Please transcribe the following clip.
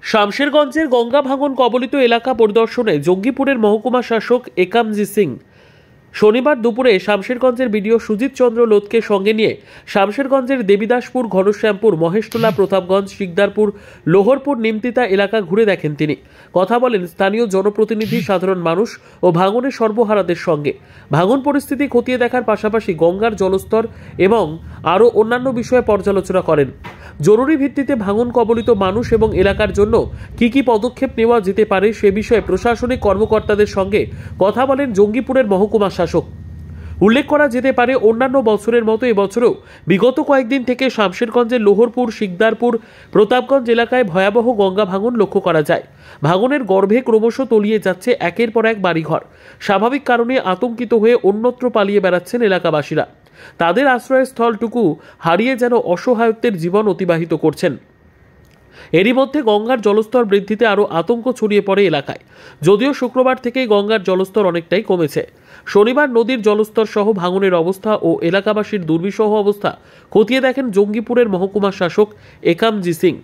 শামশেরগঞ্জের গঙ্গা ভাঙন কবলিত এলাকা পরিদর্শনে জঙ্গিপুরের মহকুমা শাসক একামজি সিং শনিবার দুপুরে শামশেরগঞ্জের বিডিও সুজিত চন্দ্র লোধকে সঙ্গে নিয়ে শামশেরগঞ্জের দেবীদাসপুর, ঘনশ্যামপুর, মহেশতলা, প্রতাপগঞ্জ, শিকদারপুর, লোহরপুর, নিমতিতা এলাকা ঘুরে দেখেন তিনি। কথা বলেন স্থানীয় জনপ্রতিনিধি, সাধারণ মানুষ ও ভাঙনের সর্বহারাদের সঙ্গে। ভাঙন পরিস্থিতি খতিয়ে দেখার পাশাপাশি গঙ্গার জলস্তর এবং আরও অন্যান্য বিষয়ে পর্যালোচনা করেন। জরুরি ভিত্তিতে ভাঙন কবলিত মানুষ এবং এলাকার জন্য কি পদক্ষেপ নেওয়া যেতে পারে সে বিষয়ে প্রশাসনিক কর্মকর্তাদের সঙ্গে কথা বলেন জঙ্গিপুরের মহকুমা শাসক। উল্লেখ করা যেতে পারে, অন্যান্য বছরের মতো এবছরও বিগত কয়েকদিন থেকে শামশেরগঞ্জের লোহরপুর, শিকদারপুর, প্রতাপগঞ্জ এলাকায় ভয়াবহ গঙ্গা ভাঙন লক্ষ্য করা যায়। ভাঙনের গর্ভে ক্রমশ তলিয়ে যাচ্ছে একের পর এক বাড়িঘর। স্বাভাবিক কারণে আতঙ্কিত হয়ে অন্যত্র পালিয়ে বেড়াচ্ছেন এলাকাবাসীরা। তাদের আশ্রয়স্থলটুকু হারিয়ে যেন অসহায়ত্বের জীবন অতিবাহিত করছেন। এরই মধ্যে গঙ্গার জলস্তর বৃদ্ধিতে আরও আতঙ্ক ছড়িয়ে পড়ে এলাকায়। যদিও শুক্রবার থেকেই গঙ্গার জলস্তর অনেকটাই কমেছে, শনিবার নদীর জলস্তর সহ ভাঙনের অবস্থা ও এলাকাবাসীর দুর্বিষহ অবস্থা খতিয়ে দেখেন জঙ্গিপুরের মহকুমা শাসক একামজি সিং।